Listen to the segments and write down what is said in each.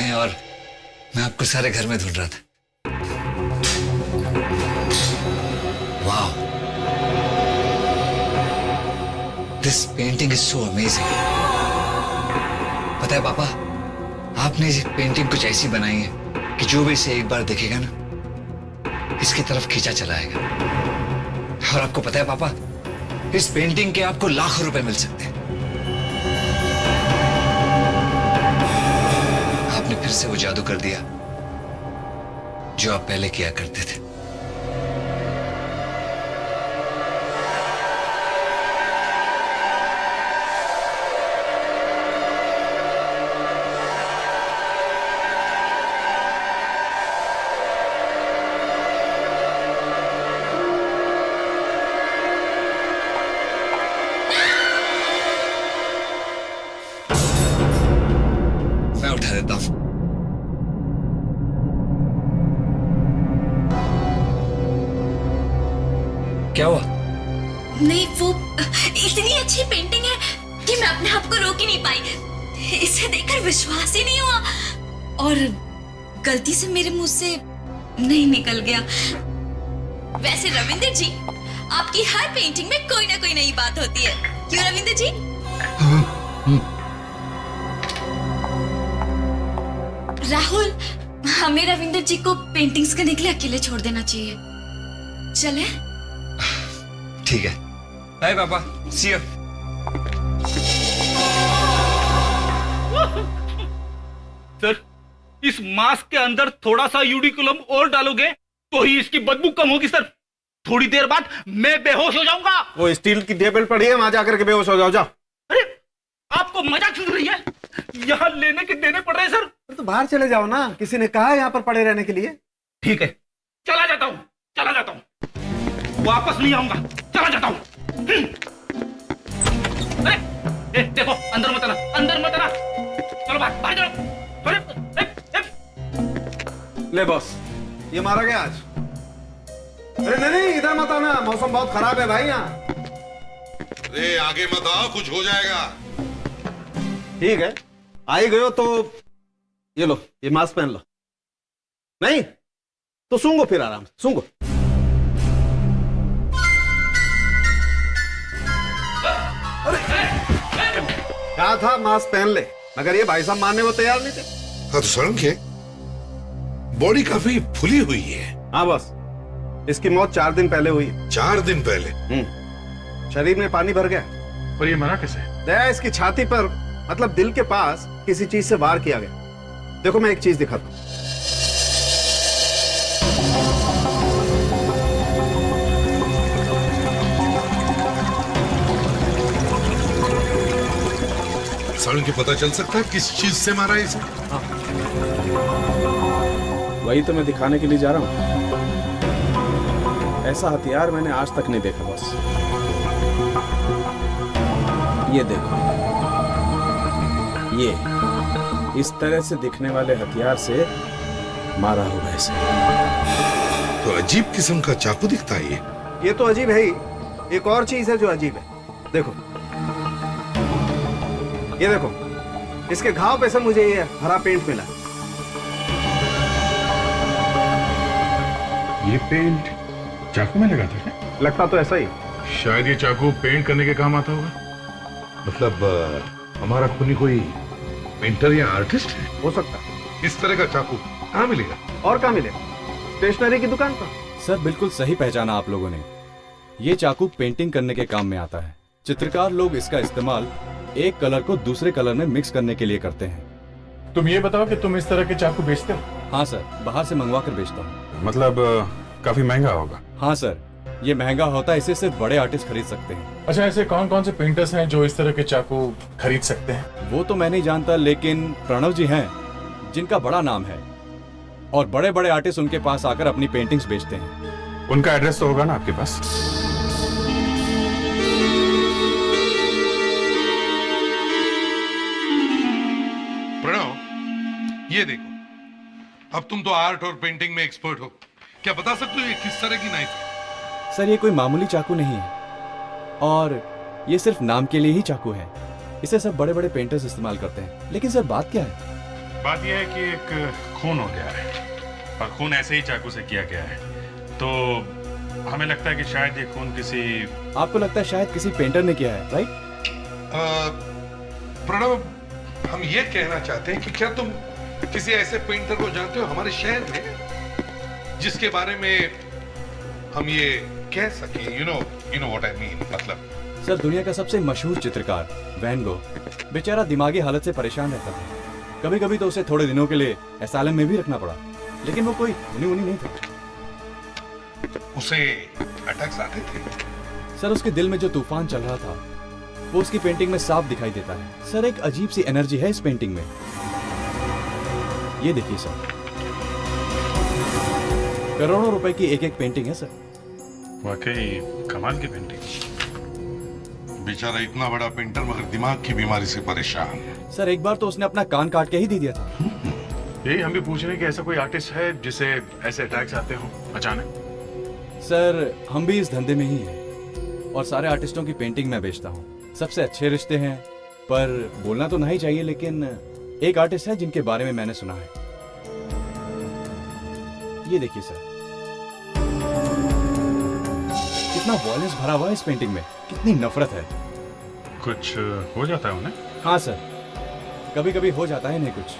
हैं और मैं आपको सारे घर में ढूंढ रहा था। वाह, this painting is so amazing. पता है पापा, आपने इस पेंटिंग कुछ ऐसी बनाई है कि जो भी इसे एक बार देखेगा ना, इसकी तरफ खींचा चला आएगा। और आपको पता है पापा, इस पेंटिंग के आपको लाखों रुपए मिल सकते हैं। आपने फिर से वो जादू कर दिया जो आप पहले किया करते थे। मैं उठा देता हूं। क्या हुआ? नहीं, वो इतनी अच्छी पेंटिंग है कि मैं अपने आप को रोक ही नहीं पाई। इसे देखकर विश्वास ही नहीं हुआ और गलती से मेरे मुंह से नहीं निकल गया। वैसे रविंदर जी, आपकी हर पेंटिंग में कोई ना कोई नई बात होती है, क्यों रविंदर जी? राहुल, हमें रविंदर जी को पेंटिंग्स करने के लिए अकेले छोड़ देना चाहिए। चले? ठीक है। बाय पापा, सी यू। सर, इस मास्क के अंदर थोड़ा सा यूडिकुलम और डालोगे तो ही इसकी बदबू कम होगी सर। थोड़ी देर बाद मैं बेहोश हो जाऊंगा। वो स्टील की टेबल पड़ी है, वहां जाकर के बेहोश हो जाओ। जाओ। अरे, आपको मजाक सुन रही है? यहाँ लेने के देने पड़ रहे हैं सर। तो बाहर चले जाओ ना, किसी ने कहा है यहाँ पर पड़े रहने के लिए। ठीक है, चला जाता हूँ, चला जाता हूँ, वापस नहीं आऊंगा, चला जाता हूँ। अरे, देखो, अंदर मत आना, अंदर मत आना। चलो बाहर, बाहर जाओ। ले बॉस, ये मारा गया आज। अरे नहीं, इधर मत आना, मौसम बहुत खराब है भाई यहाँ। अरे आगे मत आओ, कुछ हो जाएगा। ठीक है, आ ही गए हो तो ये लो, ये मास्क पहन लो। नहीं तो सूंघो, फिर आराम से सूंघो। कहा था मास्क पहन ले, मगर ये भाई साहब मानने को तैयार नहीं थे। हाँ तो शर्म के, बॉडी काफी फुली हुई है। हाँ बस, इसकी मौत 4 दिन पहले हुई। 4 दिन पहले? शरीर में पानी भर गया। और ये मरा कैसे? दया, इसकी छाती पर, मतलब दिल के पास किसी चीज से वार किया गया। देखो मैं एक चीज दिखाता हूं। शर्म के पता चल सकता है किस चीज से मारा है इसे? वही तो मैं दिखाने के लिए जा रहा हूँ। ऐसा हथियार मैंने आज तक नहीं देखा बॉस। ये देखो, ये इस तरह से दिखने वाले हथियार से मारा होगा इसे। तो अजीब किस्म का चाकू दिखता है ये तो अजीब है ही। एक और चीज है जो अजीब है, देखो ये देखो, इसके घाव पे से मुझे ये हरा पेंट मिला। ये पेंट चाकू में लगा था क्या? लगता तो ऐसा ही। शायद ये चाकू पेंट करने के काम आता होगा। मतलब हमारा खूनी कोई पेंटर या आर्टिस्ट है? हो सकता है। इस तरह का चाकू कहाँ मिलेगा? और कहाँ मिलेगा? स्टेशनरी की दुकान पर। सर बिल्कुल सही पहचाना आप लोगों ने। ये चाकू पेंटिंग करने के काम में आता है। चित्रकार लोग इसका इस्तेमाल एक कलर को दूसरे कलर में मिक्स करने के लिए करते हैं। तुम ये बताओ कि तुम इस तरह के चाकू बेचते हो? हाँ सर, बाहर से मंगवा कर बेचता हूँ। मतलब काफी महंगा होगा। हाँ सर, ये महंगा होता है, इसे सिर्फ बड़े आर्टिस्ट खरीद सकते हैं। अच्छा, ऐसे कौन कौन से पेंटर्स हैं जो इस तरह के चाकू खरीद सकते हैं? वो तो मैं नहीं जानता, लेकिन प्रणव जी हैं जिनका बड़ा नाम है और बड़े बड़े आर्टिस्ट उनके पास आकर अपनी पेंटिंग्स बेचते हैं। उनका एड्रेस तो होगा ना आपके पास? प्रणव, ये देखो, अब तुम तो आर्ट और पेंटिंग में एक्सपर्ट हो, क्या बता सकते हो ये किस तरह की नाइफ है? सर ये कोई मामूली चाकू नहीं है और ये सिर्फ नाम के लिए ही चाकू है। इसे सब बड़े बड़े पेंटर्स इस्तेमाल करते हैं। लेकिन सर बात क्या है, बात यह है कि एक खून हो गया है और खून ऐसे ही चाकू से किया गया है, तो हमें लगता है कि शायद ये खून किसी आपको लगता है शायद किसी पेंटर ने किया है, राइट? प्रणव, हम ये कहना चाहते हैं कि क्या तुम किसी ऐसे पेंटर को जानते हो हमारे शहर में जिसके बारे में हम ये कह सके, you know what I mean, मतलब सर, दुनिया का सबसे मशहूर चित्रकार वैन गो बेचारा दिमागी हालत से परेशान रहता था। कभी कभी तो उसे थोड़े दिनों के लिए एसाइलम में भी रखना पड़ा, लेकिन वो कोई उनी नहीं था। उसे अटैक्स आते थे। सर, उसके दिल में जो तूफान चल रहा था वो उसकी पेंटिंग में साफ दिखाई देता है। सर, एक अजीब सी एनर्जी है इस पेंटिंग में। ये देखिए सर, करोड़ों रुपए की एक पेंटिंग है सर। वाकई कमाल की पेंटिंग। बेचारा इतना बड़ा पेंटर मगर दिमाग की बीमारी से परेशान। सर, एक बार तो उसने अपना कान काट के ही दे दिया था। यही हम भी पूछ रहे हैं कि ऐसा कोई आर्टिस्ट है जिसे ऐसे अटैक्स आते हो अचानक। सर, हम भी इस धंधे में ही हैं और सारे आर्टिस्टों की पेंटिंग मैं बेचता हूँ। सबसे अच्छे रिश्ते हैं, पर बोलना तो नहीं चाहिए, लेकिन एक आर्टिस्ट है जिनके बारे में मैंने सुना है। ये देखिए सर, कितना वॉयलेंस भरा हुआ है इस पेंटिंग में, कितनी नफरत है। कुछ हो जाता है उन्हें? हाँ सर, कभी कभी हो जाता है इन्हें कुछ।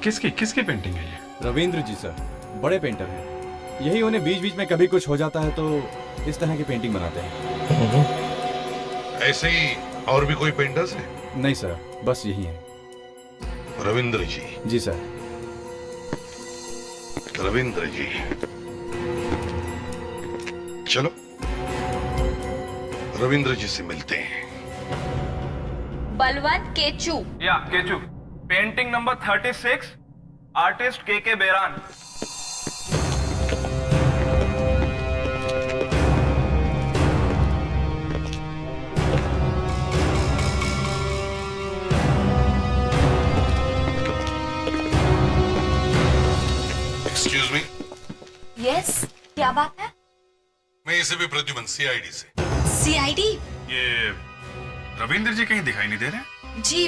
किसकी पेंटिंग है ये? रविंद्र जी सर, बड़े पेंटर हैं। यही उन्हें बीच बीच में कभी कुछ हो जाता है तो इस तरह की पेंटिंग बनाते हैं। ऐसे ही और भी कोई पेंटर्स है? नहीं सर, बस यही है। रविंद्र जी? जी सर। रविंद्र जी, चलो रविंद्र जी से मिलते हैं। बलवंत केचू। या केचू, पेंटिंग नंबर 36, आर्टिस्ट के बेरान। Excuse me. यस, क्या बात है? मैं इसे भी प्रद्युमन, सीआईडी से। सीआईडी? ये रविंद्र जी कहीं दिखाई नहीं दे रहे? जी,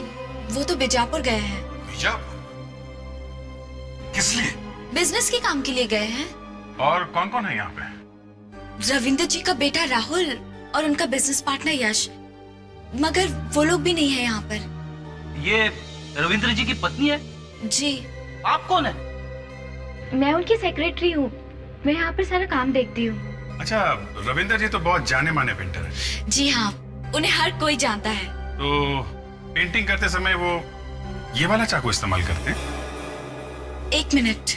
वो तो बीजापुर गए हैं। बीजापुर? किस लिए? बिजनेस के काम के लिए गए हैं। और कौन कौन है यहाँ पे? रविंद्र जी का बेटा राहुल और उनका बिजनेस पार्टनर यश, मगर वो लोग भी नहीं है यहाँ पर। ये रविंद्र जी की पत्नी है? जी। आप कौन है? मैं उनकी सेक्रेटरी हूँ, मैं यहाँ पर सारा काम देखती हूँ। अच्छा, रविंद्र जी तो बहुत जाने माने पेंटर है। जी हाँ, उन्हें हर कोई जानता है। तो पेंटिंग करते समय वो ये वाला चाकू इस्तेमाल करते हैं? एक मिनट।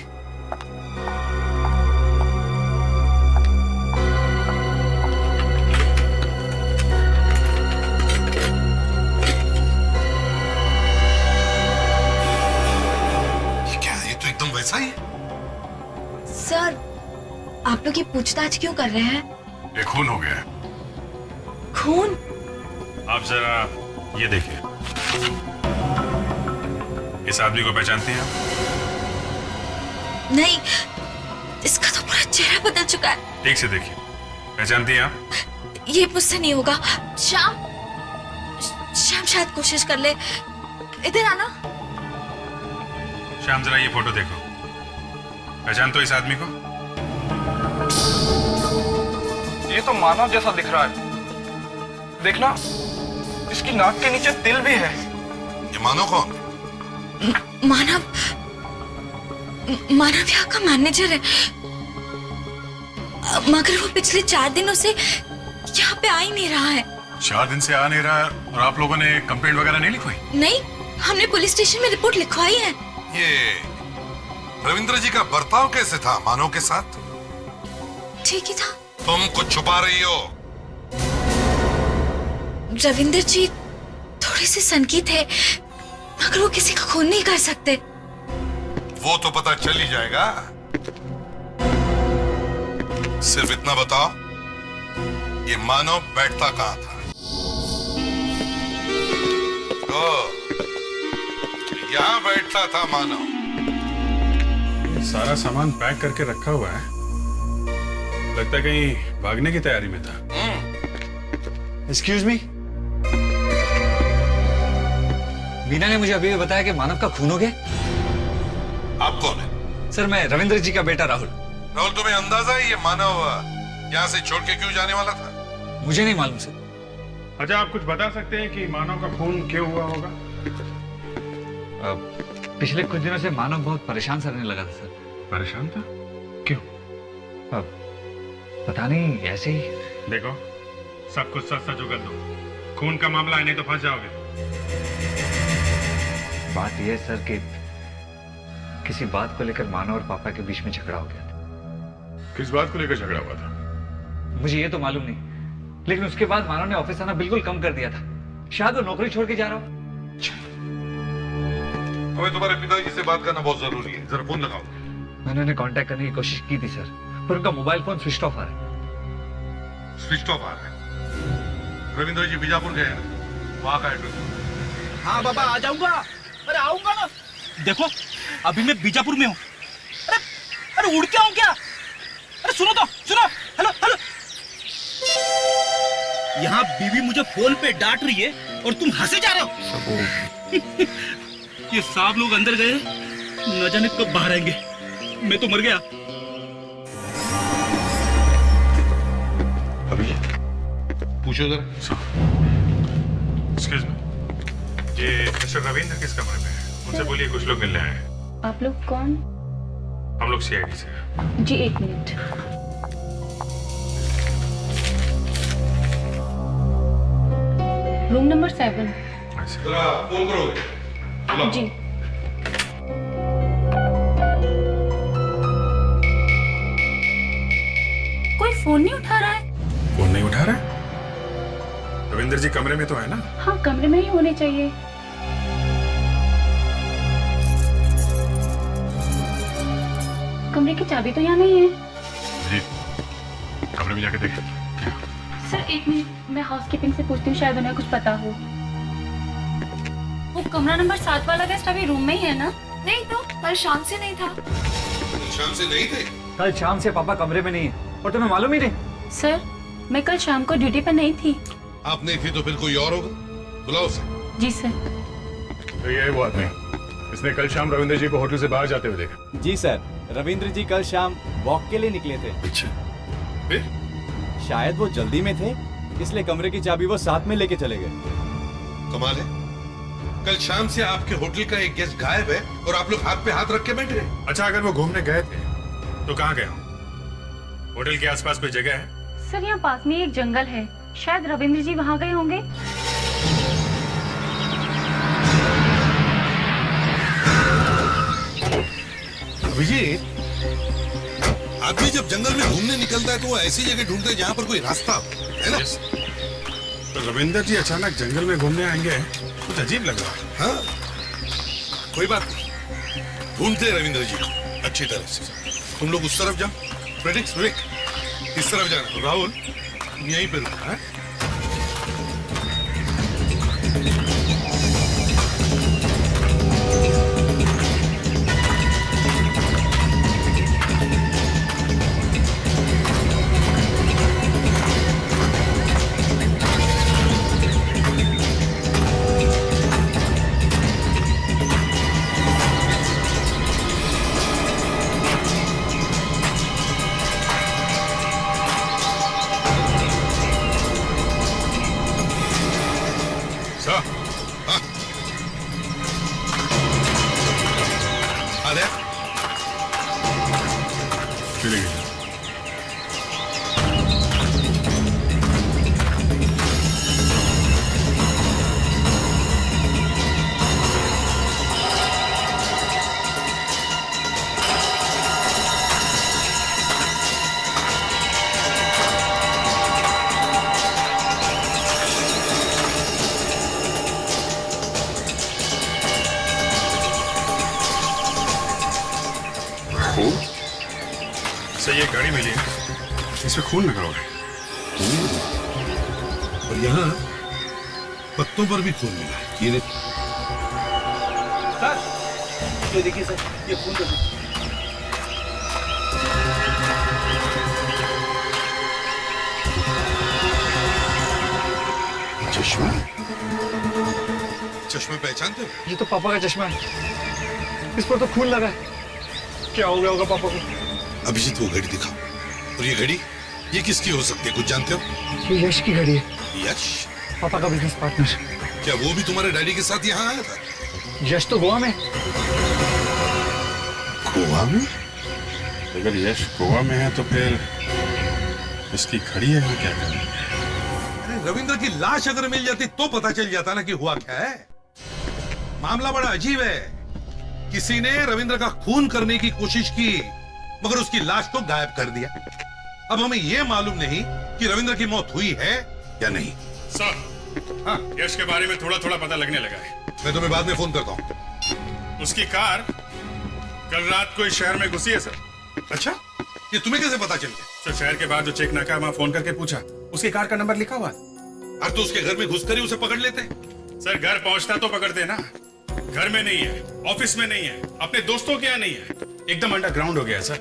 ये क्या, ये तो एकदम वैसा ही है। सर, आप लोग ये पूछताछ क्यों कर रहे हैं? ये खून हो गया है। खून? आप जरा ये देखिए, इस आदमी को पहचानती हैं आप? नहीं, इसका तो पूरा चेहरा बदल चुका है। ठीक से देखिए, पहचानती हैं आप? ये मुझसे नहीं होगा। श्याम शायद कोशिश कर ले। इधर आना। श्याम, जरा ये फोटो देखो, पहचान तो इस आदमी को? ये तो मानव जैसा दिख रहा है। देखना, इसकी नाक के नीचे तिल भी है। ये मानो कौन? मानव यहाँ का मैनेजर है, मगर वो पिछले 4 दिनों से यहाँ पे आ ही नहीं रहा है। 4 दिन से आ नहीं रहा, और आप लोगों ने कंप्लेंट वगैरह नहीं लिखवाई? नहीं, हमने पुलिस स्टेशन में रिपोर्ट लिखवाई है। ये रविंद्र जी का बर्ताव कैसे था मानव के साथ? ठीक ही था। तुम कुछ छुपा रही हो। रविंद्र जी थोड़े से सनकी थे, मगर वो किसी का खून नहीं कर सकते। वो तो पता चल ही जाएगा। सिर्फ इतना बताओ, ये मानव बैठता कहां था? ओ, यहां बैठता था मानव। सारा सामान पैक करके रखा हुआ है, लगता है कहीं भागने की तैयारी में था। एक्सक्यूज मी, मीना ने मुझे अभी भी बताया कि मानव का खून हो गया। आप कौन है? सर मैं रविंद्र जी का बेटा राहुल। राहुल, तुम्हें अंदाजा है ये मानव यहाँ से छोड़ के क्यों जाने वाला था? मुझे नहीं मालूम सर। अच्छा, आप कुछ बता सकते हैं कि मानव का खून क्यों हुआ होगा? पिछले कुछ दिनों से मानव बहुत परेशान सा रहने लगा था सर। परेशान था? क्यों? पता नहीं, ऐसे ही। देखो, सब कुछ सच सच उगल दो। खून का मामला है, नहीं तो फंस जाओगे। बात यह है सर कि किसी बात को लेकर मानव और पापा के बीच में झगड़ा हो गया था। किस बात को लेकर झगड़ा हुआ था? मुझे ये तो मालूम नहीं, लेकिन उसके बाद मानव ने ऑफिस आना बिल्कुल कम कर दिया था। शायद वो नौकरी छोड़ के जा रहा हो। हमें तुम्हारे पिताजी से बात करना बहुत जरूरी है, जरा फोन लगाओ। मैंने उन्हें कांटेक्ट करने की कोशिश की थी सर, पर उनका मोबाइल फोन स्विच ऑफ आ रहा है। स्विच ऑफ आ रहा है? रविंद्र जी बीजापुर गए हैं ना, वहां का एड्रेस। हाँ बाबा, आ जाऊंगा। अरे आऊंगा ना। देखो, अभी मैं बीजापुर में हूँ। अरे अरे उड़ के आऊं क्या? अरे सुनो तो, सुनो। Hello hello. यहाँ बीवी मुझे फोन पे डांट रही है और तुम हंसे जा रहे हो। ये सब लोग अंदर गए, न जाने कब बाहर आएंगे। मैं तो मर गया। अभी पूछो जरा। एक्सक्यूज मी, ये मिस्टर रविंद्र किस कमरे में है? उनसे बोलिए कुछ लोग मिलने आए हैं। आप लोग कौन? हम लोग सीआईडी से हैं। जी, 1 मिनट। Room number 7। जरा फोन करोगे? बुलाओ। जी। कोई फोन नहीं उठा रहा है। फोन नहीं उठा रहा है? रविंद्र जी कमरे में तो है ना? हाँ, कमरे में ही होने चाहिए। कमरे की चाबी तो यहाँ नहीं है। जी, कमरे में जाके देखें। सर 1 मिनट, मैं हाउसकीपिंग से पूछती हूँ, शायद उन्हें कुछ पता हो। वो कमरा नंबर 7 वाला गेस्ट अभी रूम में ही है ना? नहीं तो कल शाम से नहीं था। शाम से नहीं थे? कल शाम से पापा कमरे में नहीं है और तुम्हें मालूम ही नहीं। सर, मैं कल शाम को ड्यूटी पर नहीं थी। आप नहीं थी तो फिर कोई और होगा। बुलाओ उसे। जी सर। तो ये वो आदमी, इसने कल शाम रविंद्र जी को होटल से बाहर जाते हुए देखा। जी सर, रविंद्र जी कल शाम वॉक के लिए निकले थे। अच्छा, फिर? शायद वो जल्दी में थे, इसलिए कमरे की चाबी वो साथ में लेके चले गए। कमाल है, कल शाम से आपके होटल का एक गेस्ट गायब है और आप लोग हाथ पे हाथ रख के बैठे हैं। अच्छा, अगर वो घूमने गए थे तो कहाँ गए? होटल के आसपास कोई जगह है? सर, यहाँ पास में एक जंगल है, शायद रविंद्र जी वहाँ गए होंगे। अभिजीत, आदमी जब जंगल में घूमने निकलता है तो वो ऐसी जगह ढूंढते हैं जहाँ पर कोई रास्ता हो, है ना? Yes. तो रविंद्र जी अचानक जंगल में घूमने आएंगे, कुछ अजीब लग रहा है। हाँ, कोई बात नहीं, ढूंढते हैं रविंद्र जी को अच्छी तरह से। तुम लोग उस तरफ जाओ, प्रेडिक्स ब्रेक इस तरफ जाना। राहुल, तुम यहीं पे रुकना है। सर, ये गाड़ी मिली है, इसमें खून लगा हुआ है। और यहाँ पत्तों पर भी खून मिला है। ये देखो। सर, ये देखिए सर, ये खून तो चश्मा? चश्मा पहचानते हो? ये तो पापा का चश्मा है, इस पर तो खून लगा है। क्या हो गया होगा पापा को? अभिजीत वो घड़ी दिखाओ। और ये घड़ी ये किसकी हो सकती है, कुछ जानते हो? ये यश की घड़ी है, यश? पापा का बिजनेस पार्टनर। क्या वो भी तुम्हारे डैडी के साथ यहाँ आया था? यश तो गोवा में। गोवा में? अगर यश गोवा में है तो फिर इसकी घड़ी है क्या करनी? अरे रविंद्र की लाश अगर मिल जाती तो पता चल जाता ना कि हुआ क्या है। मामला बड़ा अजीब है। किसी ने रविंद्र का खून करने की कोशिश की मगर उसकी लाश को गायब कर दिया। अब हमें यह मालूम नहीं कि रविंद्र की मौत हुई है या नहीं। सर, हाँ, यश के बारे में थोड़ा थोड़ा पता लगने लगा है। मैं तुम्हें बाद में फोन करता हूं। उसकी कार कल रात को इस शहर में घुसी है सर। अच्छा, ये तुम्हें कैसे पता चल गया? सर, शहर के बाहर जो चेक नाका है वहां फोन करके पूछा, उसकी कार का नंबर लिखा हुआ है। अब तो उसके घर में घुसकर ही उसे पकड़ लेते। सर, घर पहुंचता तो पकड़ते ना। घर में नहीं है, ऑफिस में नहीं है, अपने दोस्तों के यहाँ नहीं है, एकदम अंडरग्राउंड हो गया है सर।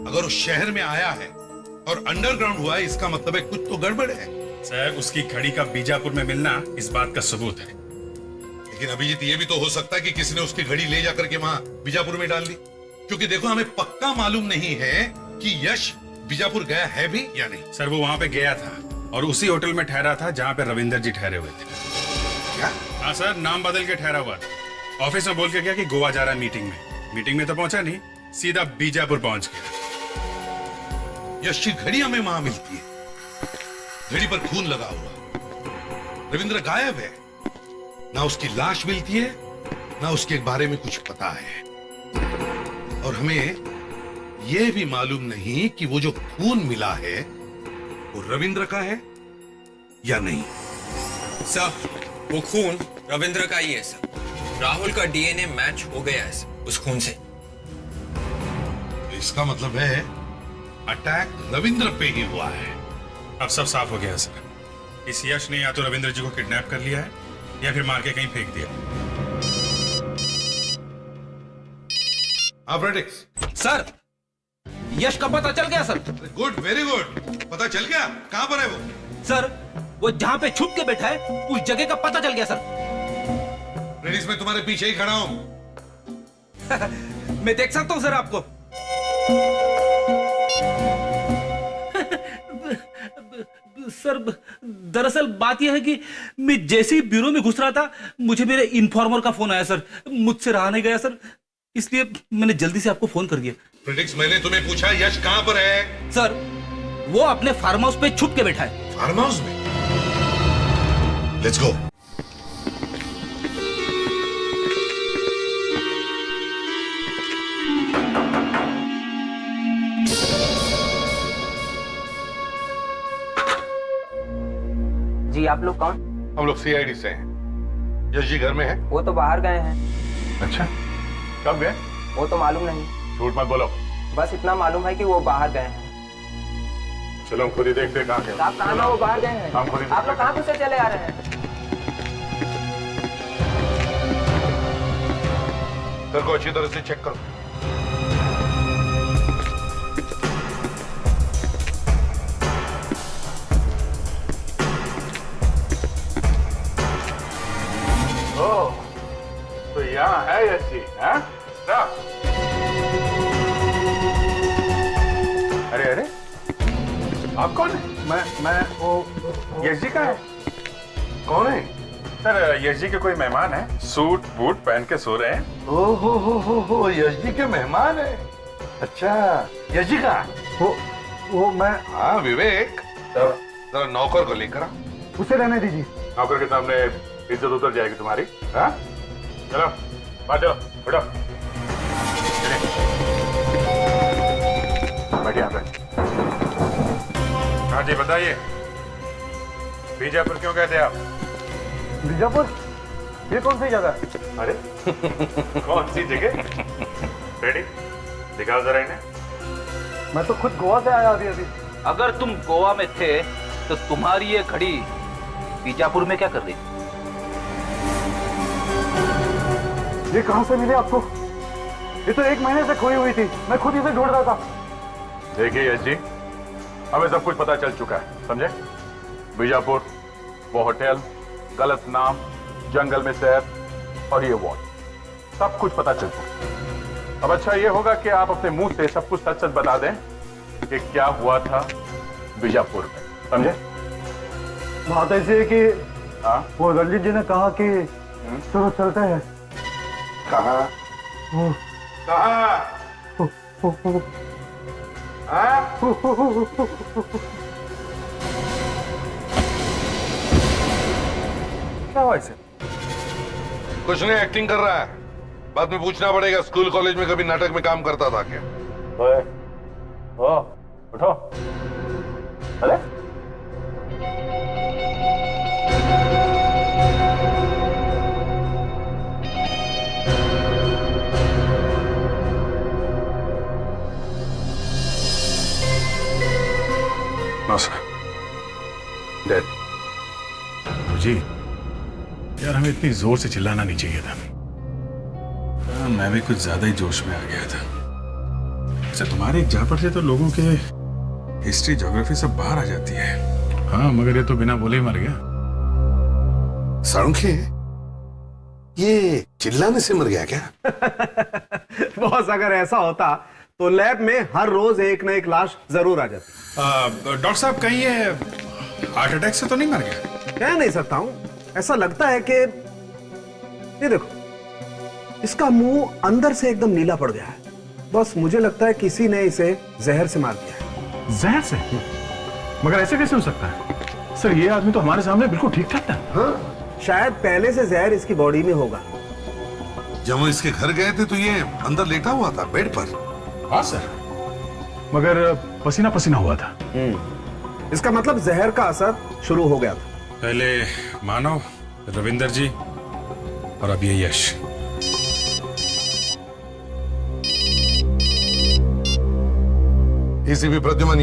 अगर उस शहर में आया है और अंडरग्राउंड हुआ है, इसका मतलब है कुछ तो गड़बड़ है। सर, उसकी घड़ी का बीजापुर में मिलना इस बात का सबूत है। लेकिन अभिजीत, ये भी तो हो सकता है कि किसी ने उसकी घड़ी ले जाकर के वहां बीजापुर में डाल दी। क्योंकि देखो, हमें पक्का मालूम नहीं है कि यश बीजापुर गया है भी या नहीं। सर, वो वहां पे गया था और उसी होटल में ठहरा था जहां पे रविंदर जी ठहरे हुए थे। क्या? हाँ सर, नाम बदल के ठहरा हुआ था। ऑफिस में बोल के गया कि गोवा जा रहा है मीटिंग में। मीटिंग में तो पहुंचा नहीं, सीधा बीजापुर पहुंच गया। यश की घड़ी हमें वहां मिलती है, घड़ी पर खून लगा हुआ। रविंद्र गायब है, ना उसकी लाश मिलती है ना उसके बारे में कुछ पता है। और हमें यह भी मालूम नहीं कि वो जो खून मिला है वो रविंद्र का है या नहीं। सर, वो खून रविंद्र का ही है सर। राहुल का डीएनए मैच हो गया है सर उस खून से। इसका मतलब है अटैक रविंद्र पे ही हुआ है। अब सब साफ हो गया है सर। इस यश ने या तो रविंद्र जी को किडनैप कर लिया है या फिर मार के कहीं फेंक दिया। ऑपरेटिक्स सर, यश का पता चल गया सर। Good, very good. पता चल गया कहां पर है वो? सर, वो जहां पे छुप के बैठा है उस जगह का पता चल गया सर। लेडीज, मैं तुम्हारे पीछे ही खड़ा हूं। मैं देख सकता हूं सर आपको। सर, दरअसल बात यह है कि मैं जैसे ही ब्यूरो में घुस रहा था, मुझे मेरे इन्फॉर्मर का फोन आया सर। मुझसे रहा नहीं गया सर, इसलिए मैंने जल्दी से आपको फोन कर दिया। प्रिडिक्स, मैंने तुम्हें पूछा यश कहां पर है? सर, वो अपने फार्म हाउस पे छुप के बैठा है। फार्म हाउस में? Let's go. जी, आप लोग कौन? हम लोग सीआईडी से हैं। यश जी घर में है? वो तो बाहर गए हैं। अच्छा, कब गए? वो तो मालूम नहीं। झूठ मत बोलो। बस इतना मालूम है कि वो बाहर गए हैं। चलो हम खुद ही देखते हैं कहाँ गए। आप कहाँ ना, वो बाहर गए हैं। हम खुद ही आप लोग कहाँ से चले आ रहे हैं? घर को अच्छी तरह से चेक करो। ओह, तो यहाँ है यश जी, हाँ? अरे अरे, आप कौन है? मैं वो यश जी का है। कौन है? सर, यश जी के कोई मेहमान है, सूट बूट पहन के सो रहे हैं। हो, यश जी के मेहमान है। अच्छा, यश जी का? वो मैं। हाँ विवेक, जरा नौकर को लेकर आ। उसे रहने दीजिए। नौकर के सामने इज्जत उतर जाएगी तुम्हारी। हाँ, चलो बात चलो, बैठो। बैठिए यहाँ पे। हाँ जी, बताइए, बीजापुर क्यों गए थे आप? बीजापुर? ये कौन सी जगह है? अरे कौन सी जगह? रेडी, दिखाओ जरा इन्हें। मैं तो खुद गोवा से आया अभी। अगर तुम गोवा में थे तो तुम्हारी ये घड़ी बीजापुर में क्या कर रही? ये कहां से मिली आपको? ये तो 1 महीने से खोई हुई थी, मैं खुद इसे ढूंढ रहा था। देखिए यश जी, हमें सब कुछ पता चल चुका है, समझे? बीजापुर, वो होटल, गलत नाम, जंगल में सैर और ये वॉच, सब कुछ पता चल चुका है। अब अच्छा ये होगा कि आप अपने मुंह से सब कुछ सच सच बता दें कि क्या हुआ था बीजापुर में, समझे? बात ऐसी है कि वो रंजीत जी ने कहा कि चलो चलते हैं। कहा क्या हुआ इसे? कुछ नहीं, एक्टिंग कर रहा है। बाद में पूछना पड़ेगा स्कूल कॉलेज में कभी नाटक में काम करता था क्या? ओए, ओ, उठो। अरे डेड जी, यार हमें इतनी जोर से चिल्लाना नहीं चाहिए था। मैं भी कुछ ज्यादा ही जोश में आ गया था। अच्छा, तुम्हारे एक झापड़ से तो लोगों के हिस्ट्री ज्योग्राफी सब बाहर आ जाती है। हाँ, मगर ये तो बिना बोले ही मर गया। सारंगी, ये चिल्लाने से मर गया क्या? बॉस, अगर ऐसा होता तो लैब में हर रोज एक न एक लाश जरूर आ जाती। डॉक्टर साहब, कहीं ये हार्ट अटैक से तो नहीं मर गया? कह नहीं सकता हूं, ऐसा लगता है कि ये देखो, इसका मुंह अंदर से एकदम नीला पड़ गया है। बस मुझे लगता है किसी ने इसे जहर से मार दिया है। जहर से? मगर ऐसे कैसे हो सकता है सर? ये आदमी तो हमारे सामने बिल्कुल ठीक ठाक था। हाँ, शायद पहले से जहर इसकी बॉडी में होगा। जब हम इसके घर गए थे तो ये अंदर लेटा हुआ था बेड पर। हाँ सर, मगर पसीना पसीना हुआ था। इसका मतलब जहर का असर शुरू हो गया था। पहले मानव, रविंदर जी और अब ये यश। एसीपी प्रद्युमन,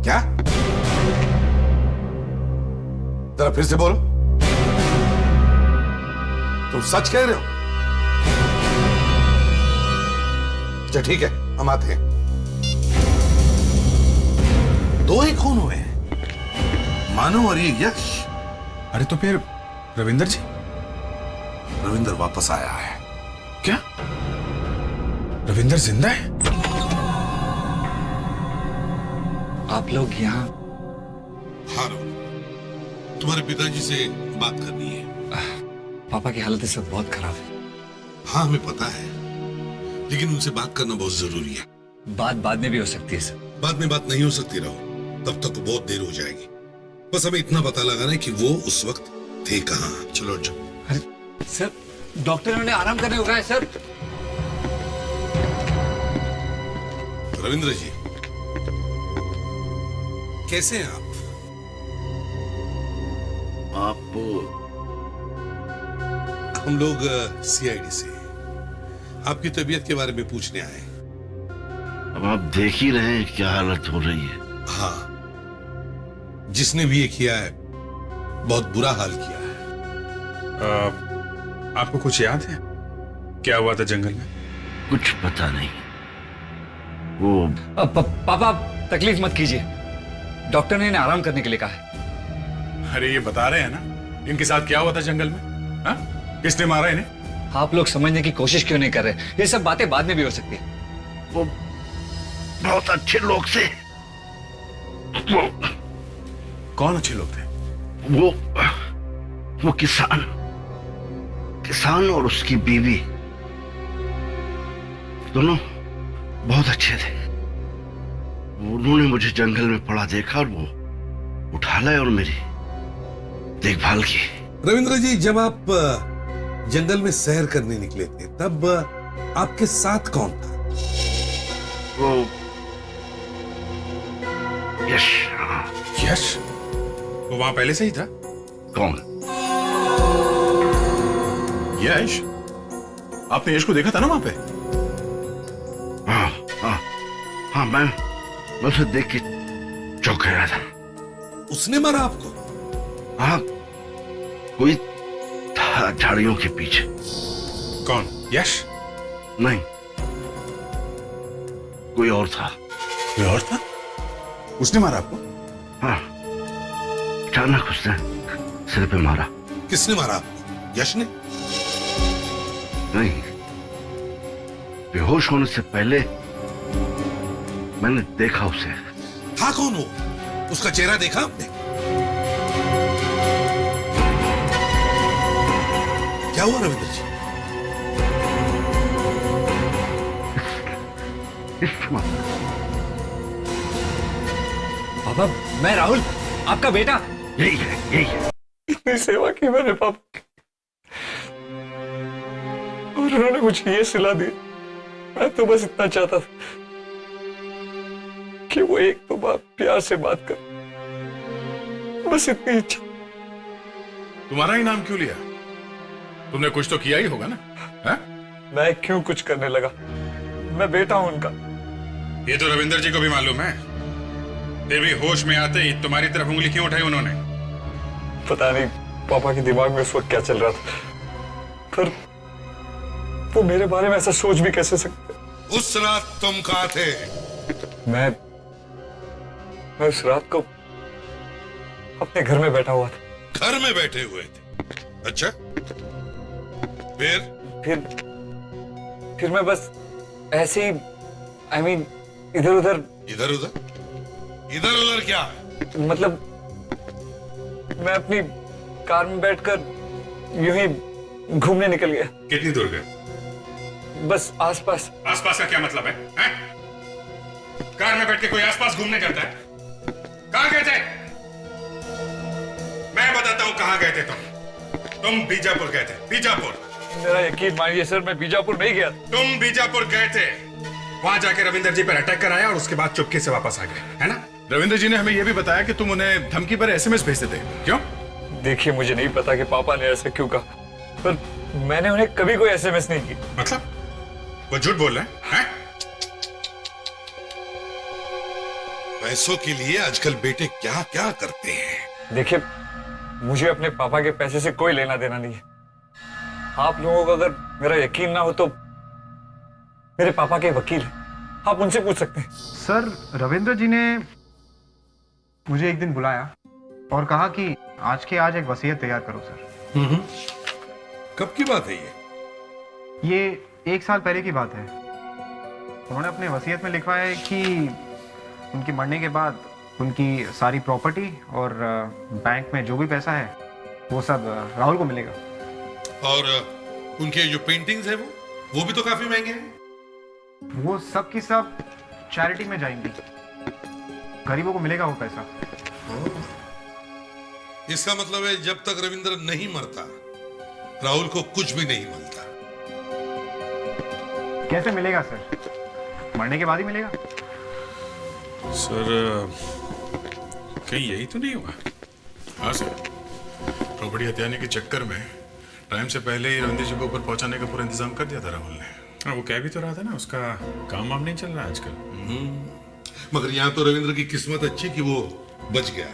क्या? जरा फिर से बोलो। तुम सच कह रहे हो? अच्छा ठीक है, हम आते हैं। 2 ही खून हुए, मानो और ये यश। अरे तो फिर रविंदर जी? रविंदर वापस आया है। क्या? रविंदर जिंदा है? आप लोग यहाँ? हाँ, तुम्हारे पिताजी से बात करनी है। पापा की हालत इस वक्त बहुत खराब है। हाँ, हमें पता है, लेकिन उनसे बात करना बहुत जरूरी है। बात बाद में भी हो सकती है सर। बाद में बात नहीं हो सकती, रहो तब तक तो बहुत देर हो जाएगी। बस हमें इतना पता लगाना है कि वो उस वक्त थे कहाँ। चलो जाओ। अरे सर, डॉक्टर ने आराम करने को कहा है सर। रविंद्र जी, कैसे हैं आप? हम लोग सीआईडी से आपकी तबीयत के बारे में पूछने आए। अब आप देख ही रहे हैं क्या हालत हो रही है। हाँ, जिसने भी ये किया है बहुत बुरा हाल किया है। आपको कुछ याद है क्या हुआ था जंगल में? कुछ पता नहीं। वो पापा तकलीफ मत कीजिए, डॉक्टर ने इन्हें आराम करने के लिए कहा है। अरे ये बता रहे हैं ना इनके साथ क्या हुआ था जंगल में? हा? किसने मारा इन्हें? आप लोग समझने की कोशिश क्यों नहीं कर रहे? ये सब बातें बाद में भी हो सकती है। वो बहुत अच्छे लोग थे। वो कौन अच्छे लोग थे? वो किसान और उसकी बीवी दोनों बहुत अच्छे थे। उन्होंने मुझे जंगल में पड़ा देखा और वो उठा लाए और मेरी देखभाल की। रविंद्र जी, जब आप जंगल में सैर करने निकले थे तब आपके साथ कौन था? वो यश। यश? वो वहां पहले से ही था? कौन? यश? आपने यश को देखा था ना वहां पे? हाँ, मैं उसे देख के चौंक गया था। उसने मारा आपको? हाँ, कोई था झाड़ियों के पीछे। कौन? यश? नहीं, कोई और था। कोई और था? उसने मारा आपको? हाँ, अचानक उसने सिर पे मारा। किसने मारा आपको? यश ने? नहीं, बेहोश होने से पहले मैंने देखा उसे। था कौन वो? उसका चेहरा देखा आपने? क्या हुआ रविंद्र जी? पापा, मैं राहुल, आपका बेटा। यही है, यही है। इतनी सेवा की मैंने पापा की, और उन्होंने मुझे ये सिला दी। मैं तो बस इतना चाहता था कि वो एक तो बात प्यार से बात कर, बस इतनी इच्छा। तुम्हारा ही नाम क्यों लिया? तुमने कुछ तो किया ही होगा ना? है? मैं क्यों कुछ करने लगा? मैं बेटा हूं उनका। ये तो रविंदर जी को भी मालूम है। फिर भी होश में आते ही तुम्हारी तरफ उंगली क्यों उठाई उन्होंने? पता नहीं पापा के दिमाग में उस वक्त क्या चल रहा था, पर वो मेरे बारे में ऐसा सोच भी कैसे सकते? उस रात तुम कहाँ थे? मैं उस रात को अपने घर में बैठा हुआ था। घर में बैठे हुए थे? अच्छा, फिर मैं बस ऐसे ही, I mean, इधर उधर क्या? मतलब मैं अपनी कार में बैठकर यूं ही घूमने निकल गया। कितनी दूर गए? बस आसपास। आसपास का क्या मतलब है? हैं? कार में बैठ के कोई आसपास घूमने जाता है? कहां गए थे? मैं बताता हूं कहां गए थे तुम बीजापुर गए थे। बीजापुर। मेरा यकीन मानिए सर, मैं बीजापुर नहीं गया। तुम बीजापुर गए थे, वहां जाके रविंदर जी पर अटैक कराया और उसके बाद चुपके से वापस आ गए, है ना? रविंदर जी ने हमें यह भी बताया कि तुम उन्हें धमकी पर एसएमएस भेजते थे। क्यों? देखिए, मुझे नहीं पता कि पापा ने ऐसा क्यों कहा, पर मैंने उन्हें कभी कोई एसएमएस नहीं की। मतलब वो झूठ बोल रहे हैं? पैसों के लिए आजकल बेटे क्या क्या करते हैं। देखिए, मुझे अपने पापा के पैसे से कोई लेना देना नहीं है। आप लोगों को अगर मेरा यकीन ना हो तो मेरे पापा के वकील हैं, आप उनसे पूछ सकते हैं। सर, रविंद्र जी ने मुझे एक दिन बुलाया और कहा कि आज के आज एक वसीयत तैयार करो सर। कब की बात है ये 1 साल पहले की बात है। उन्होंने अपने वसीयत में लिखवाया है कि उनके मरने के बाद उनकी सारी प्रॉपर्टी और बैंक में जो भी पैसा है वो सब राहुल को मिलेगा। और उनके जो पेंटिंग्स है वो भी तो काफी महंगे हैं। वो सब की सब चैरिटी में जाएंगी, गरीबों को मिलेगा वो पैसा। इसका मतलब है जब तक रविंद्र नहीं मरता राहुल को कुछ भी नहीं मिलता। कैसे मिलेगा सर? मरने के बाद ही मिलेगा। सर, कहीं यही तो नहीं हुआ? हाँ सर, प्रॉपर्टी हथियाने के चक्कर में टाइम से पहले ही रविंद्र जी को ऊपर पहुंचाने का पूरा इंतजाम कर दिया था राहुल ने। हाँ, वो कह भी तो रहा था ना, उसका काम वाम नहीं चल रहा आजकल। मगर यहाँ तो रविंद्र की किस्मत अच्छी कि वो बच गया,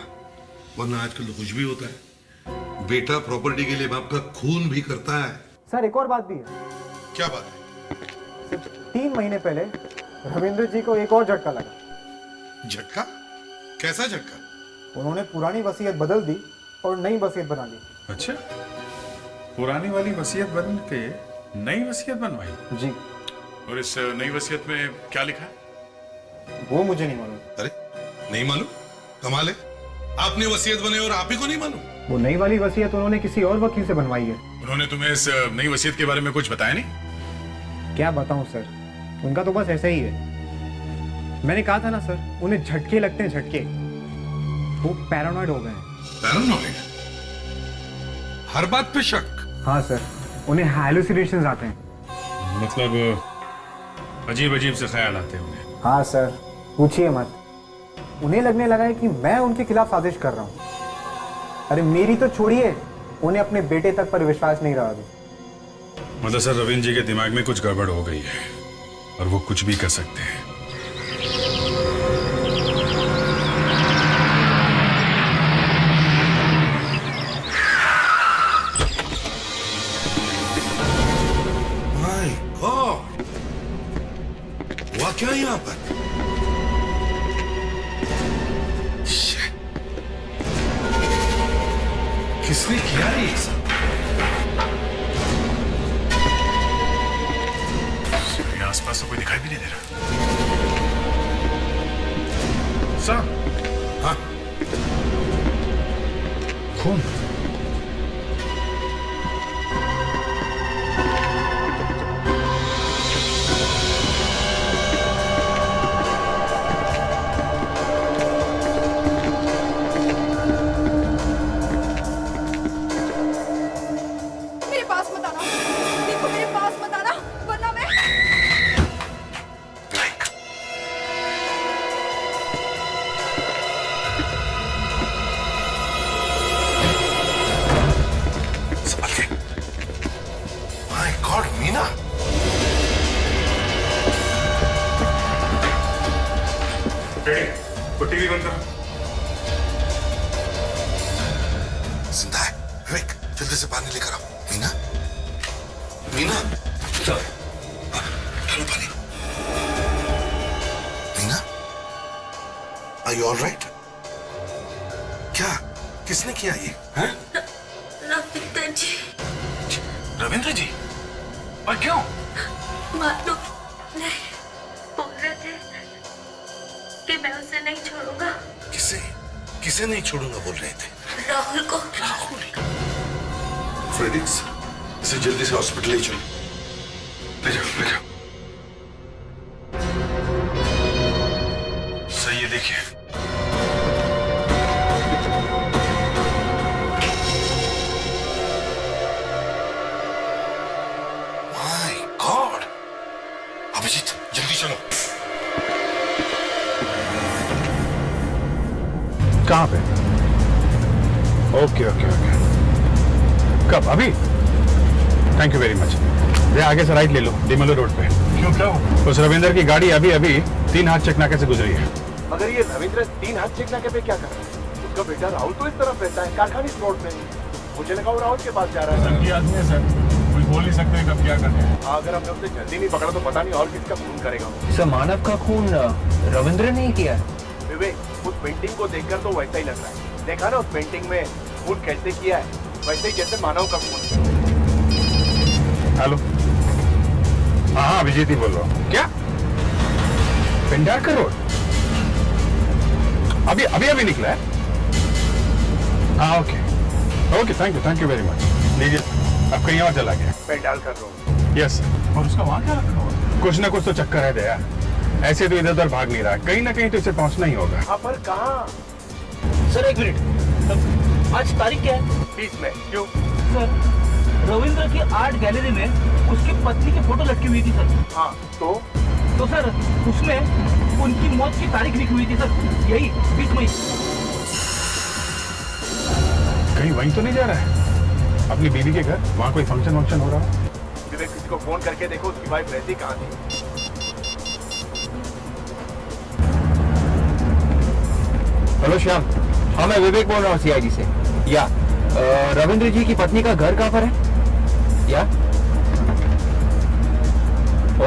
वरना आजकल तो कुछ भी होता है। बेटा प्रॉपर्टी के लिए बाप का खून भी करता है। सर, एक और बात भी है। क्या बात है? 3 महीने पहले रविंद्र जी को एक और झटका लगा। झटका? कैसा झटका? उन्होंने पुरानी वसीयत बदल दी और नई वसीयत बना ली। अच्छा, पुरानी वाली वसीयत बदल के नई वसीयत बनवाई? जी। और इस नई वसीयत में क्या लिखा है? वो मुझे नहीं मालूम। अरे, नहीं मालूम? कमाल है, आपने वसीयत बने और आप ही को नहीं मालूम? वो नई वाली वसीयत उन्होंने किसी और वकील से बनवाई है। उन्होंने तुम्हें इस नई वसीयत के बारे में कुछ बताया नहीं? क्या बताऊं सर, उनका तो बस ऐसा ही है। मैंने कहा था ना सर, उन्हें झटके लगते हैं, झटके। वो पैरानॉइड हो गए हैं। पैरानॉइड? हर बात पे शक? हाँ सर, उन्हें हैलुसिनेशंस आते हैं। मतलब अजीब अजीब से ख्याल आते हैं उन्हें? हाँ सर, पूछिए मत। उन्हें लगने लगा है कि मैं उनके खिलाफ साजिश कर रहा हूँ। अरे मेरी तो छोड़िए, उन्हें अपने बेटे तक पर विश्वास नहीं रहा अभी। मतलब सर, रविंद्र जी के दिमाग में कुछ गड़बड़ हो गई है और वो कुछ भी कर सकते हैं। माय गॉड, हुआ क्या यहां पर? किसने किया ये सब? आसपास तो कोई दिखाई भी नहीं दे रहा। साहब, हाँ खून। मेरे पास मत आना, देखो मेरे पास मत आना वरना मैं। संभल के। माय गॉड मीना, वो टीवी बंद करो। जिंदा है। विवेक, जल्दी से पानी लेकर आओ। मीना, मीना, डालो पानी। Meena, are you all right? क्या, किसने किया ये? हैं? रविंद्र जी। रविंद्र जी? और क्यों? मालूम नहीं, बोल रहे थे कि मैं उसे नहीं छोड़ूंगा। किसे, किसे नहीं छोड़ूंगा बोल रहे थे? राहुल को। राहुल? फ्रेडिक्स, इसे जल्दी से हॉस्पिटल ले चलो। ले जाओ, ले जाओ। सही है, देखिए। My God. अभिजीत, जल्दी चलो। कहाँ पे? Okay okay okay. कब? अभी? Thank you very much. ये आगे से राइट ले लो, डिमलो रोड पे। क्यों, क्या हुआ? उस रविंदर की गाड़ी अभी अभी 3 हाथ चेक नाके से गुजरी है। मगर ये रविंद्र 3 हाथ चेक नाके पे क्या कर रहा है? उसका बेटा राहुल तो इस तरफ रहता है, कारखानी रोड में। मुझे लगा वो राहुल के पास जा रहा है। संगी आदमी है सर, कोई बोल नहीं सकते कब क्या करते हैं। अगर हमने उसे जल्दी नहीं पकड़ा तो पता नहीं और किसका खून करेगा। सर मानव का खून रविंद्र ने ही किया है। विवेक, उस पेंटिंग को देखकर तो वैसा ही लग रहा है। देखा ना उस पेंटिंग में खून कैसे किया है, वैसे ही जैसे मानव का खून। हेलो, हाँ अभिजीत ही बोल रहा हूँ। क्या? पेंडारकर रोड? अभी अभी अभी निकला है? हाँ okay okay, thank you very much. लीजिए, अब कहीं और चला गया। पेंडारकर रोड। यस। और उसका वहाँ क्या रखा हुआ? कुछ ना कुछ तो चक्कर है दया। ऐसे तो इधर उधर भाग नहीं रहा, कहीं ना कहीं तो इसे पहुंचना ही होगा। हाँ, पर कहाँ? सर एक मिनट, आज तारीख क्या है? 20 में। क्यों? सर, रविंद्र की आर्ट गैलरी में उसकी पत्नी की फोटो लटकी हुई थी सर। हाँ, तो सर उसमें उनकी मौत की तारीख लिखी हुई थी सर, यही 20 मई। कहीं वहीं तो नहीं जा रहा है अपनी बीवी के घर? वहाँ कोई फंक्शन वंक्शन हो रहा है? विवेक, किसी को फोन करके देखो उसकी वाइफ रहती कहाँ थी। हेलो श्याम, हाँ मैं विवेक बोल रहा हूँ CID से। या रविंद्र जी की पत्नी का घर कहाँ पर है? या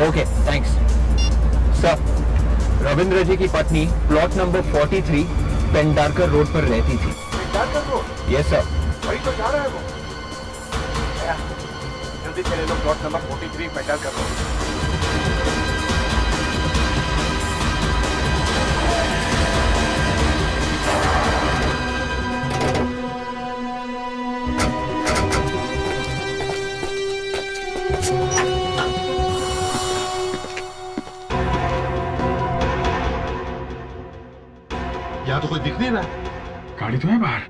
ओके थैंक्स सर। रविंद्र जी की पत्नी प्लॉट नंबर 43 पेंडारकर रोड पर रहती थी। पेंडारकर रोड? Yes sir. वही तो जा रहा है वो। जल्दी चले लो, प्लॉट नंबर 43 पेंडारकर रोड। यहाँ तो कोई दिख नहीं रहा। गाड़ी तो है बाहर।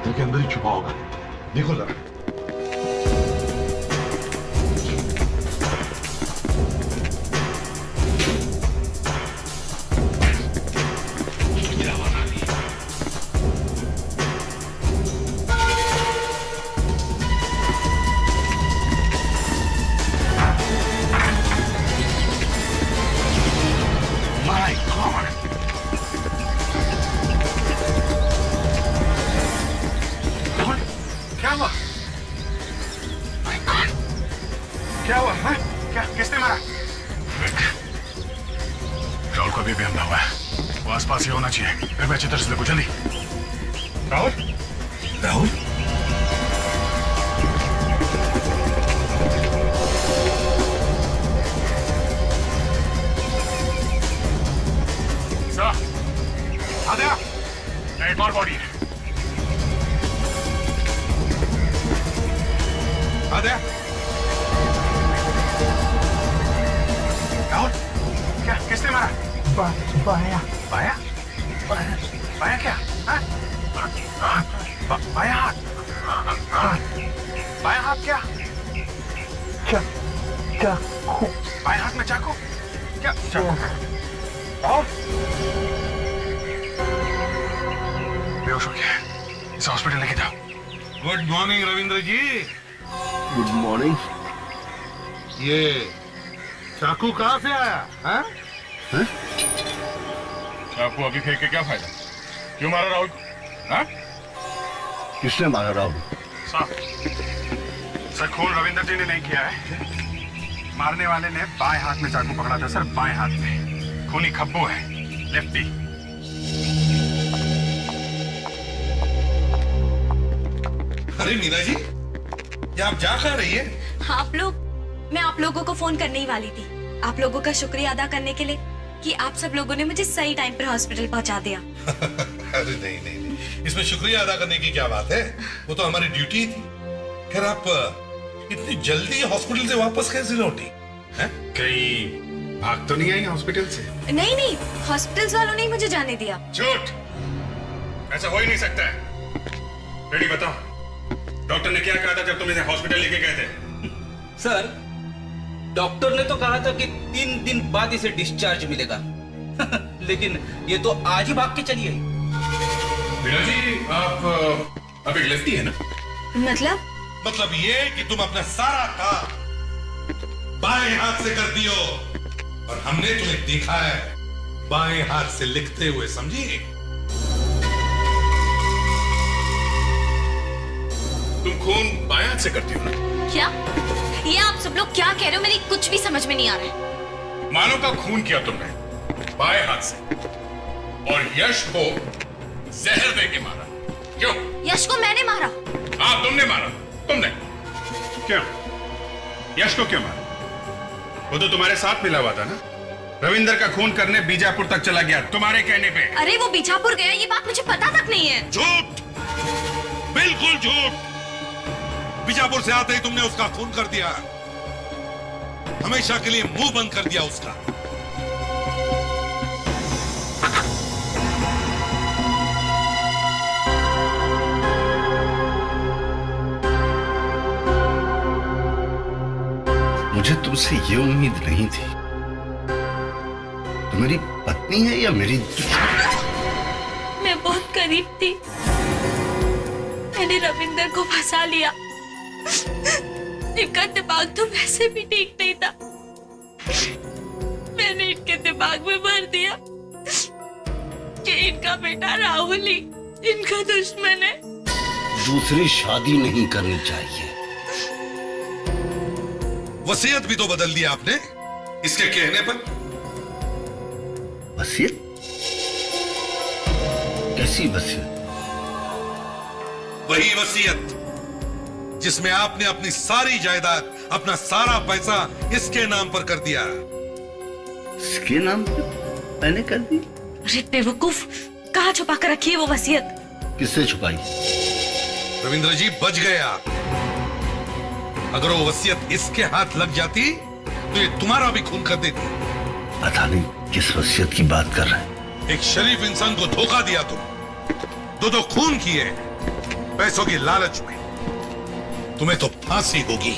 घर के अंदर ही छुपा होगा, देखो जरा। My God! क्या हुआ? My God! क्या हुआ? हाँ? क्या? किसने मारा? राहुल को अभी भी हमला हुआ है। वो आसपास ही होना चाहिए। कृपया अच्छी तरह से देखो, जल्दी। राहुल? राहुल? एक और बॉडी है। आद्या, राहुल, क्या किसने मारा? बाया बाया बाया क्या? बाया हाथ, बाया हाथ क्या? क्या क्या बाया हाथ में चाकू? क्या चाकू? और बेहोश हो गया, इसे हॉस्पिटल लेके जाओ। Good morning Ravindra ji. Good morning. ये चाकू कहाँ से आया? हाँ? चाकू अभी फेंक के क्या फायदा? क्यों मारा राहुल? हाँ? किसने मारा राहुल? साहब, सर खून रविंद्र जी ने नहीं किया है। मारने वाले ने बाएं हाथ में चाकू पकड़ा था सर, बाएं हाथ में। खूनी खब्बू है, लेफ्टी। अरे मीरा जी, ये आप जा कहाँ रही है? मैं आप लोगों को फोन करने ही वाली थी, आप लोगों का शुक्रिया अदा करने के लिए कि आप सब लोगों ने मुझे सही टाइम पर हॉस्पिटल पहुंचा दिया। अरे नहीं नहीं नहीं, इसमें शुक्रिया अदा करने की क्या बात है, वो तो हमारी ड्यूटी थी। खैर आप इतनी जल्दी हॉस्पिटल से वापस कैसे लौटी? कहीं भाग तो नहीं आई हॉस्पिटल से? नहीं नहीं, हॉस्पिटल वालों ने ही मुझे जाने दिया। झूठ, ऐसा हो ही नहीं सकता है। रेडी बताओ, डॉक्टर ने क्या कहा था जब तुम इन्हें हॉस्पिटल लेके गए थे? सर, डॉक्टर ने तो कहा था कि 3 दिन बाद इसे डिस्चार्ज मिलेगा। लेकिन ये तो आज ही भाग के चली आई। मीरा जी, आप अब एक लेफ्टी है ना? मतलब ये कि तुम अपना सारा काम बाएं हाथ से कर दियो और हमने तुम्हें देखा है बाएं हाथ से लिखते हुए, समझी? तुम खून बाएं हाथ से करती हो ना? क्या ये आप सब लोग क्या कह रहे हो? मेरी कुछ भी समझ में नहीं आ रहा है। मानो का खून किया तुमने बाएं हाथ से और यश को जहर दे के मारा। क्यों? यश को मैंने मारा? हाँ, तुमने मारा। तुमने क्यों? यश को क्यों मारा? वो तो तुम्हारे साथ मिला हुआ था ना। रविंदर का खून करने बीजापुर तक चला गया तुम्हारे कहने पे। अरे वो बीजापुर गया, ये बात मुझे पता तक नहीं है। झूठ, बिल्कुल झूठ। बीजापुर से आते ही तुमने उसका खून कर दिया, हमेशा के लिए मुंह बंद कर दिया उसका। मुझे तुमसे ये उम्मीद नहीं थी। तुम मेरी पत्नी है या मेरी दुश्मन? मैं बहुत करीब थी, मैंने रविंदर को फंसा लिया। इनका दिमाग तो वैसे भी ठीक नहीं था, मैंने इनके दिमाग में भर दिया कि इनका बेटा राहुल ही इनका दुश्मन है। दूसरी शादी नहीं करनी चाहिए। वसीयत भी तो बदल दिया आपने इसके कहने पर। वसीयत? कैसी वसीयत? वही वसीयत जिसमें आपने अपनी सारी जायदाद, अपना सारा पैसा इसके नाम पर कर दिया। इसके नाम पर मैंने कर दी? अरे बेवकूफ, कहाँ छुपा कर रखी है वो वसीयत? किससे छुपाई? रविंद्र जी, बच गए आप। अगर वो वसीयत इसके हाथ लग जाती तो ये तुम्हारा भी खून कर देती। पता नहीं किस वसीयत की बात कर रहे हैं। एक शरीफ इंसान को धोखा दिया तुम, दो खून किए पैसों की लालच में। तुम्हें तो फांसी होगी।